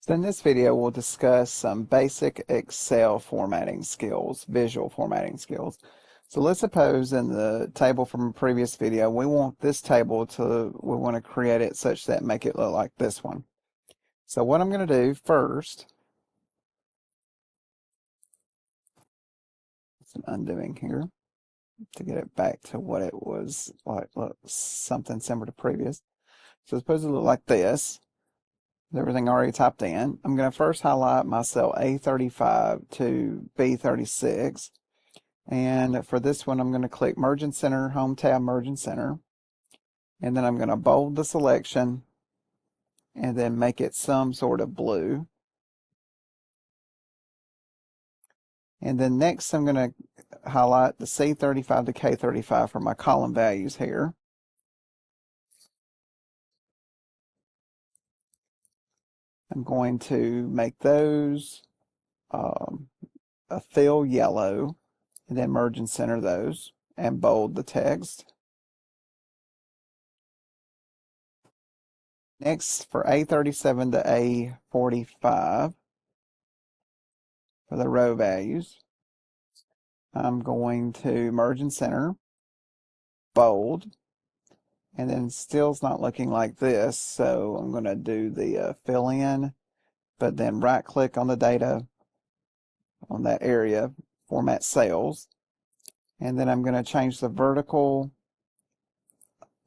So in this video, we'll discuss some basic Excel formatting skills, visual formatting skills. So let's suppose in the table from a previous video, we want this table we want to create it such that make it look like this one. So what I'm going to do first, some undoing here to get it back to what it was like, look, something similar to previous. So suppose it look like this. Everything already typed in. I'm going to first highlight my cell A35 to B36. And for this one, I'm going to click Merge and Center, Home tab, Merge and Center. And then I'm going to bold the selection and then make it some sort of blue. And then next, I'm going to highlight the C35 to K35 for my column values here. I'm going to make those a fill yellow, and then merge and center those and bold the text. Next, for A37 to A45, for the row values, I'm going to merge and center, bold, and then still it's not looking like this, so I'm going to do the fill in, but then right click on the data on that area, format cells, and then I'm going to change the vertical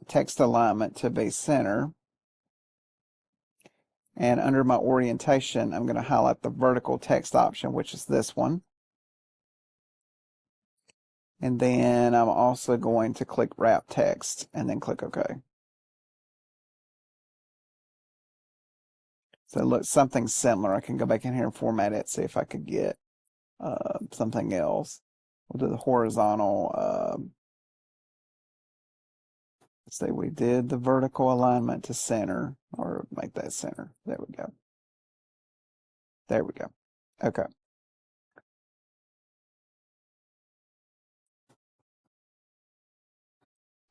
text alignment to be center. And under my orientation, I'm going to highlight the vertical text option, which is this one. And then I'm also going to click wrap text and then click OK. So it looks something similar. I can go back in here and format it, see if I could get something else. We'll do the horizontal. Let's say we did the vertical alignment to center, or make that center. There we go. There we go. Okay.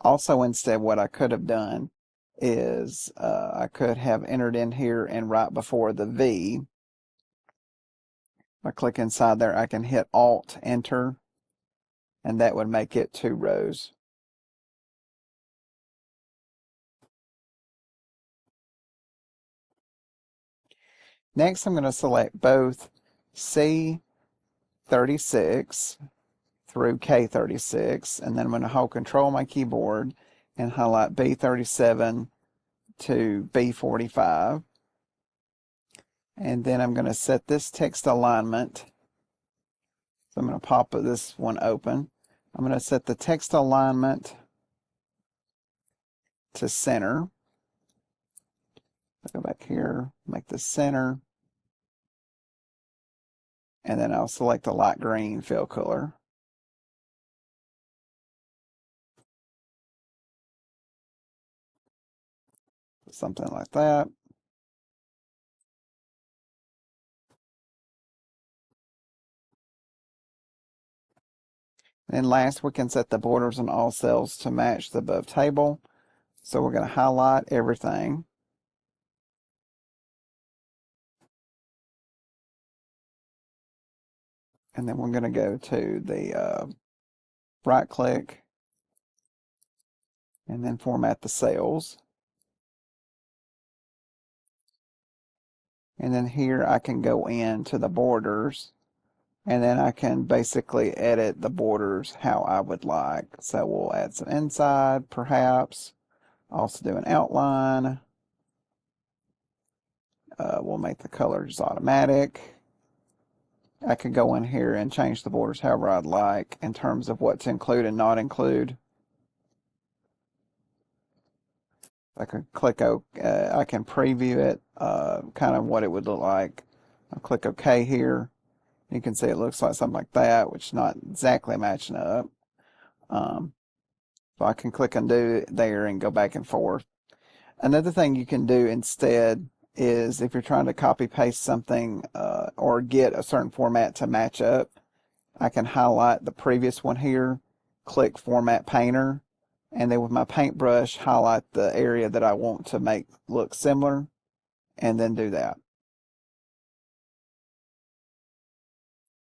Also, instead, what I could have done is I could have entered in here and right before the V, if I click inside there, I can hit Alt Enter, and that would make it 2 rows. Next, I'm going to select both C36 through K36, and then I'm going to hold Control on my keyboard and highlight B37 to B45. And then I'm going to set this text alignment. So I'm going to pop this one open. I'm going to set the text alignment to center. I'll go back here, make the center. And then I'll select the light green fill color. Something like that. And last, we can set the borders on all cells to match the above table. So we're going to highlight everything. And then we're going to go to the right click and then format the cells. And then here I can go into the borders, and then I can basically edit the borders how I would like. So we'll add some inside, perhaps. Also do an outline. We'll make the colors automatic. I could go in here and change the borders however I'd like in terms of what to include and not include. I could click OK. I can preview it, kind of what it would look like. I'll click OK here. You can see it looks like something like that, which is not exactly matching up. So I can click undo there and go back and forth. Another thing you can do instead is if you're trying to copy paste something or get a certain format to match up, I can highlight the previous one here, click Format Painter, and then with my paintbrush highlight the area that I want to make look similar, and then do that.